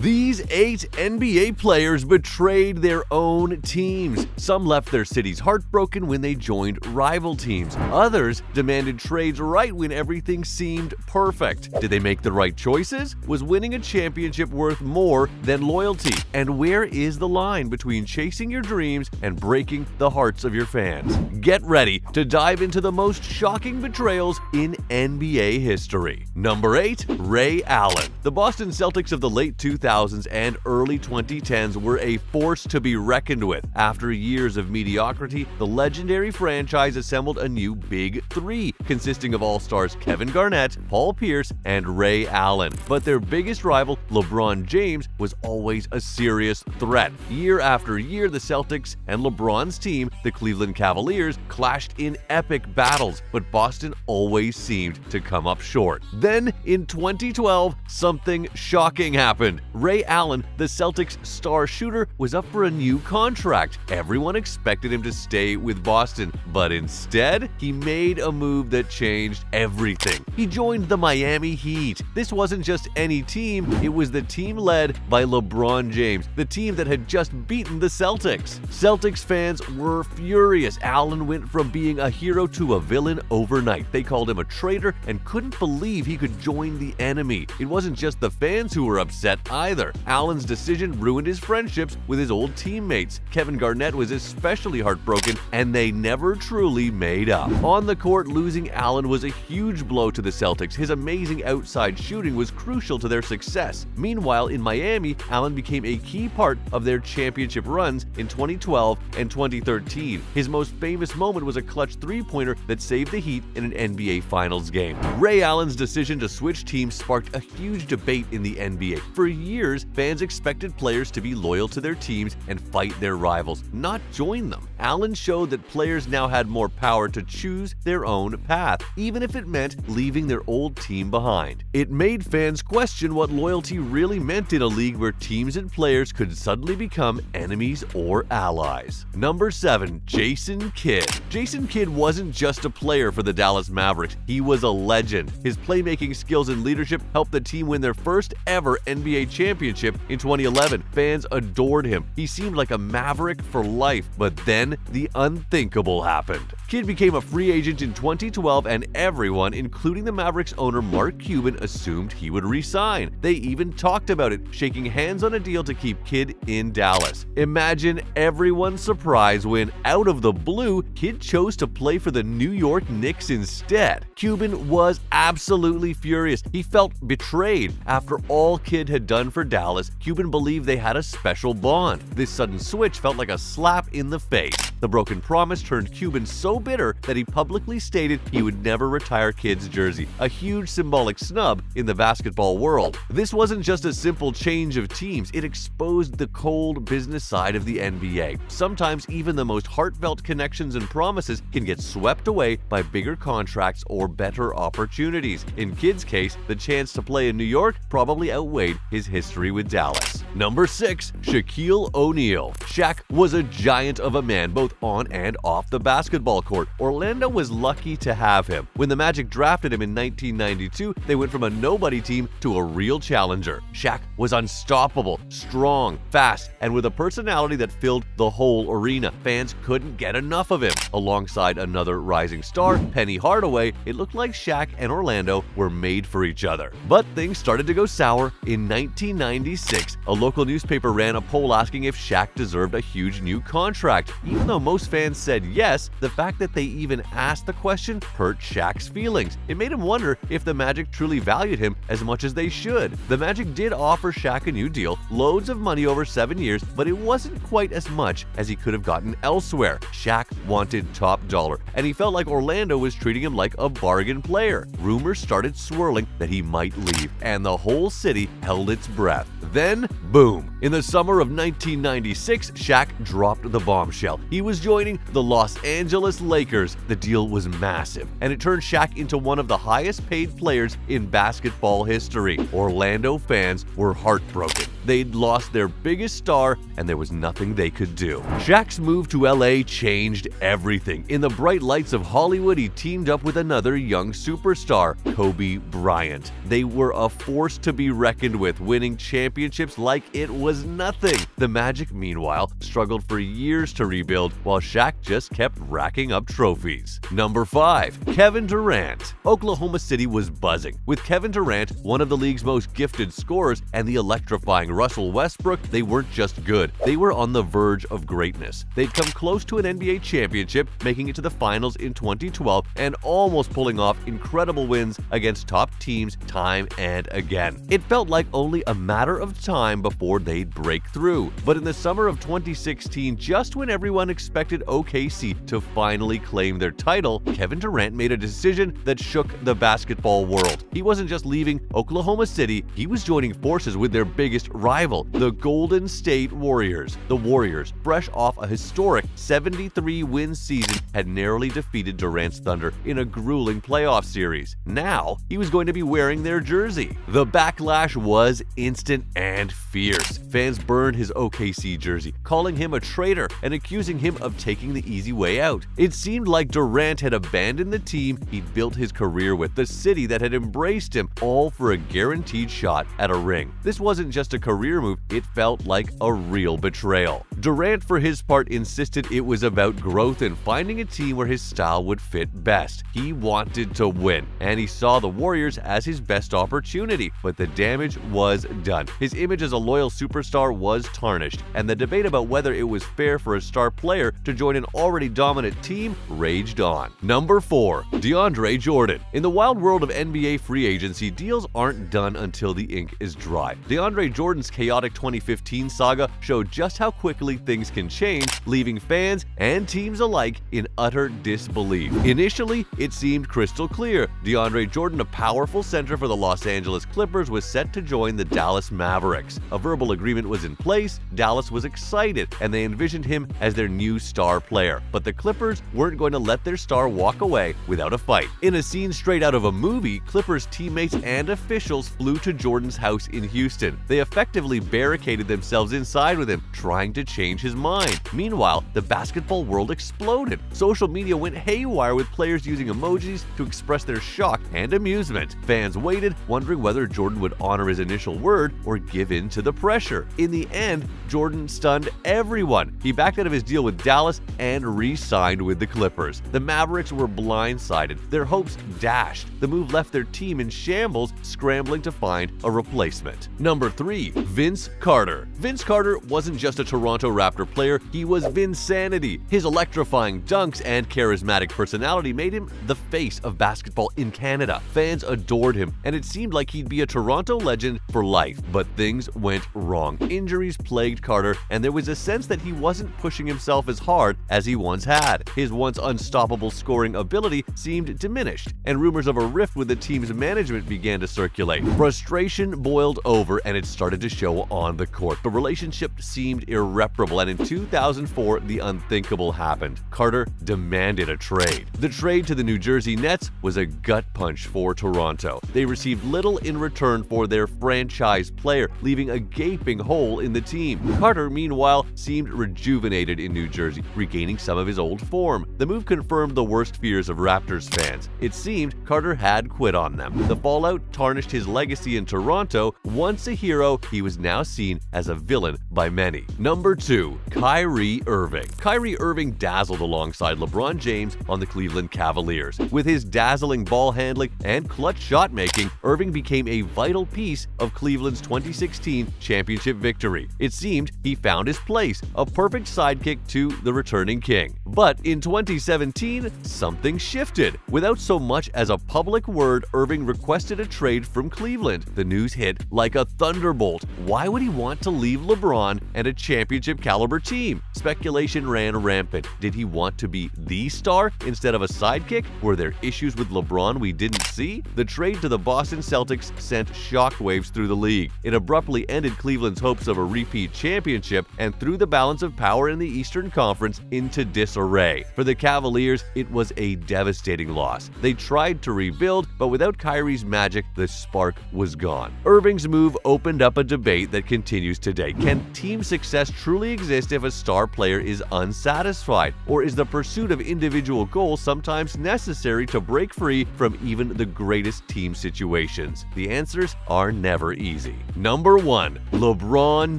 These 8 NBA players betrayed their own teams. Some left their cities heartbroken when they joined rival teams. Others demanded trades right when everything seemed perfect. Did they make the right choices? Was winning a championship worth more than loyalty? And where is the line between chasing your dreams and breaking the hearts of your fans? Get ready to dive into the most shocking betrayals in NBA history. Number 8. Ray Allen. The Boston Celtics of the late 2000s and early 2010s were a force to be reckoned with. After years of mediocrity, the legendary franchise assembled a new Big Three, consisting of all-stars Kevin Garnett, Paul Pierce, and Ray Allen. But their biggest rival, LeBron James, was always a serious threat. Year after year, the Celtics and LeBron's team, the Cleveland Cavaliers, clashed in epic battles, but Boston always seemed to come up short. Then, in 2012, something shocking happened. Ray Allen, the Celtics' star shooter, was up for a new contract. Everyone expected him to stay with Boston, but instead, he made a move that changed everything. He joined the Miami Heat. This wasn't just any team, it was the team led by LeBron James, the team that had just beaten the Celtics. Celtics fans were furious. Allen went from being a hero to a villain overnight. They called him a traitor and couldn't believe he could join the enemy. It wasn't just the fans who were upset either. Allen's decision ruined his friendships with his old teammates. Kevin Garnett was especially heartbroken, and they never truly made up. On the court, losing Allen was a huge blow to the Celtics. His amazing outside shooting was crucial to their success. Meanwhile, in Miami, Allen became a key part of their championship runs in 2012 and 2013. His most famous moment was a clutch three-pointer that saved the Heat in an NBA Finals game. Ray Allen's decision to switch teams sparked a huge debate in the NBA. For years, fans expected players to be loyal to their teams and fight their rivals, not join them. Allen showed that players now had more power to choose their own path, even if it meant leaving their old team behind. It made fans question what loyalty really meant in a league where teams and players could suddenly become enemies or allies. Number 7. Jason Kidd. Jason Kidd wasn't just a player for the Dallas Mavericks, he was a legend. His playmaking skills and leadership helped the team win their first ever NBA championship in 2011. Fans adored him. He seemed like a Maverick for life, but then the unthinkable happened. Kidd became a free agent in 2012, and everyone, including the Mavericks owner Mark Cuban, assumed he would re-sign. They even talked about it, shaking hands on a deal to keep Kidd in Dallas. Imagine everyone's surprise when, out of the blue, Kidd chose to play for the New York Knicks instead. Cuban was absolutely furious. He felt betrayed. After all Kidd had done for Dallas, Cuban believed they had a special bond. This sudden switch felt like a slap in the face. The broken promise turned Cuban so bitter that he publicly stated he would never retire Kidd's jersey, a huge symbolic snub in the basketball world. This wasn't just a simple change of teams, it exposed the cold business side of the NBA. Sometimes even the most heartfelt connections and promises can get swept away by bigger contracts or better opportunities. In Kidd's case, the chance to play in New York probably outweighed his history with Dallas. Number 6. Shaquille O'Neal. Shaq was a giant of a man both on and off the basketball court. Orlando was lucky to have him. When the Magic drafted him in 1992, they went from a nobody team to a real challenger. Shaq was unstoppable, strong, fast, and with a personality that filled the whole arena. Fans couldn't get enough of him. Alongside another rising star, Penny Hardaway, it looked like Shaq and Orlando were made for each other. But things started to go sour. In 1996, a local newspaper ran a poll asking if Shaq deserved a huge new contract. Even though most fans said yes, the fact that they even asked the question hurt Shaq's feelings. It made him wonder if the Magic truly valued him as much as they should. The Magic did offer Shaq a new deal, loads of money over 7 years, but it wasn't quite as much as he could have gotten elsewhere. Shaq wanted top dollar, and he felt like Orlando was treating him like a bargain player. Rumors started swirling that he might leave, and the whole city held its breath. Then, boom. In the summer of 1996, Shaq dropped the bombshell. He was joining the Los Angeles Lakers. Warriors. The deal was massive, and it turned Shaq into one of the highest-paid players in basketball history. Orlando fans were heartbroken. They'd lost their biggest star, and there was nothing they could do. Shaq's move to LA changed everything. In the bright lights of Hollywood, he teamed up with another young superstar, Kobe Bryant. They were a force to be reckoned with, winning championships like it was nothing. The Magic, meanwhile, struggled for years to rebuild, while Shaq just kept racking up trophies. Number 5. Kevin Durant. Oklahoma City was buzzing. With Kevin Durant, one of the league's most gifted scorers, and the electrifying Russell Westbrook, they weren't just good. They were on the verge of greatness. They'd come close to an NBA championship, making it to the finals in 2012, and almost pulling off incredible wins against top teams time and again. It felt like only a matter of time before they'd break through. But in the summer of 2016, just when everyone expected OKC to finally claim their title, Kevin Durant made a decision that shook the basketball world. He wasn't just leaving Oklahoma City, he was joining forces with their biggest rival, the Golden State Warriors. The Warriors, fresh off a historic 73-win season, had narrowly defeated Durant's Thunder in a grueling playoff series. Now, he was going to be wearing their jersey. The backlash was instant and fierce. Fans burned his OKC jersey, calling him a traitor and accusing him of taking the easy way out. It seemed like Durant had abandoned the team he'd built his career with, the city that had embraced him, all for a guaranteed shot at a ring. This wasn't just a career move, it felt like a real betrayal. Durant, for his part, insisted it was about growth and finding a team where his style would fit best. He wanted to win, and he saw the Warriors as his best opportunity, but the damage was done. His image as a loyal superstar was tarnished, and the debate about whether it was fair for a star player to join an already dominant team raged on. Number 4. DeAndre Jordan. In the wild world of NBA free agency, deals aren't done until the ink is dry. DeAndre Jordan's chaotic 2015 saga showed just how quickly things can change, leaving fans and teams alike in utter disbelief. Initially, it seemed crystal clear. DeAndre Jordan, a powerful center for the Los Angeles Clippers, was set to join the Dallas Mavericks. A verbal agreement was in place, Dallas was excited, and they envisioned him as their new star player. But the Clippers weren't going to let their star walk away without a fight. In a scene straight out of a movie, Clippers teammates and officials flew to Jordan's house in Houston. They effectively barricaded themselves inside with him, trying to change his mind. Meanwhile, the basketball world exploded. Social media went haywire with players using emojis to express their shock and amusement. Fans waited, wondering whether Jordan would honor his initial word or give in to the pressure. In the end, Jordan stunned everyone. He backed out of his deal with Dallas and re-signed with the Clippers. The Mavericks were blindsided, their hopes dashed. The move left their team in shambles, scrambling to find a replacement. Number 3. Vince Carter. Vince Carter wasn't just a Toronto Raptor player, he was Vinsanity. His electrifying dunks and charismatic personality made him the face of basketball in Canada. Fans adored him, and it seemed like he'd be a Toronto legend for life. But things went wrong. Injuries plagued Carter, and there was a sense that he wasn't pushing himself as hard as he once had. His once unstoppable scoring ability seemed diminished, and rumors of a rift with the team's management began to circulate. Frustration boiled over, and it started to show on the court. The relationship seemed irreparable, and in 2004, the unthinkable happened. Carter demanded a trade. The trade to the New Jersey Nets was a gut punch for Toronto. They received little in return for their franchise player, leaving a gaping hole in the team. Carter, meanwhile, seemed rejuvenated in New Jersey, regaining some of his old form. The move confirmed the worst fears of Raptors fans. It seemed Carter had quit on them. The fallout tarnished his legacy in Toronto. Once a hero, he was now seen as a villain by many. Number 2. Kyrie Irving. Kyrie Irving dazzled alongside LeBron James on the Cleveland Cavaliers. With his dazzling ball handling and clutch shot making, Irving became a vital piece of Cleveland's 2016 championship victory. It seemed he found his place, a perfect sidekick to the returning king. But in 2017, something shifted. Without so much as a public word, Irving requested a trade from Cleveland. The news hit like a thunderbolt. Why would he want to leave LeBron and a championship caliber team. Speculation ran rampant. Did he want to be the star instead of a sidekick? Were there issues with LeBron we didn't see? The trade to the Boston Celtics sent shockwaves through the league. It abruptly ended Cleveland's hopes of a repeat championship and threw the balance of power in the Eastern Conference into disarray. For the Cavaliers, it was a devastating loss. They tried to rebuild, but without Kyrie's magic, the spark was gone. Irving's move opened up a debate that continues today. Can team success truly exist if a star player is unsatisfied? Or is the pursuit of individual goals sometimes necessary to break free from even the greatest team situations? The answers are never easy. Number 1. LeBron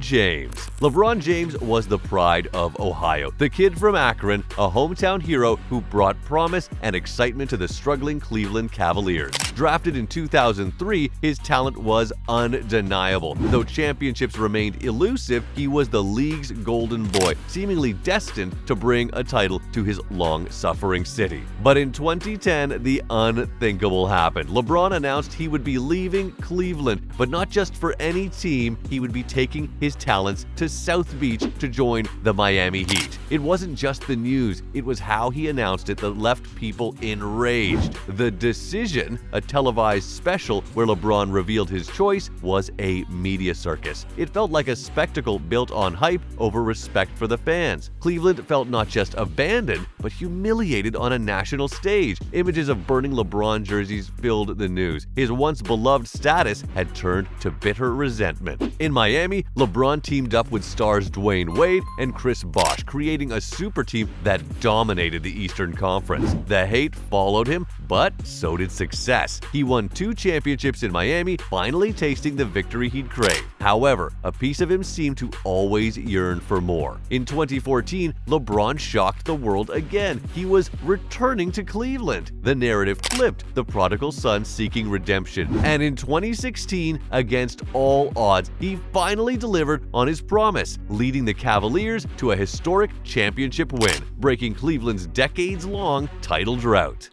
James. LeBron James was the pride of Ohio. The kid from Akron, a hometown hero who brought promise and excitement to the struggling Cleveland Cavaliers. Drafted in 2003, his talent was undeniable. Though championships remained elusive, he was the league's golden boy, seemingly destined to bring a title to his long-suffering city. But in 2010, the unthinkable happened. LeBron announced he would be leaving Cleveland, but not just for any team. He would be taking his talents to South Beach to join the Miami Heat. It wasn't just the news, it was how he announced it that left people enraged. The decision, a televised special where LeBron revealed his choice, was a media circus. It felt like a spectacle built on hype over respect for the fans. Cleveland felt not just abandoned, but humiliated on a national stage. Images of burning LeBron jerseys filled the news. His once beloved status had turned to bitter resentment. In Miami, LeBron teamed up with stars Dwayne Wade and Chris Bosh, creating a super team that dominated the Eastern Conference. The hate followed him, but so did success. He won 2 championships in Miami, finally tasting the victory he'd craved. However, a piece of him seemed to always yearn for more. In 2014, LeBron shocked the world again. He was returning to Cleveland. The narrative flipped, the prodigal son seeking redemption. And in 2016, against all odds, he finally delivered on his promise, leading the Cavaliers to a historic championship win, breaking Cleveland's decades-long title drought.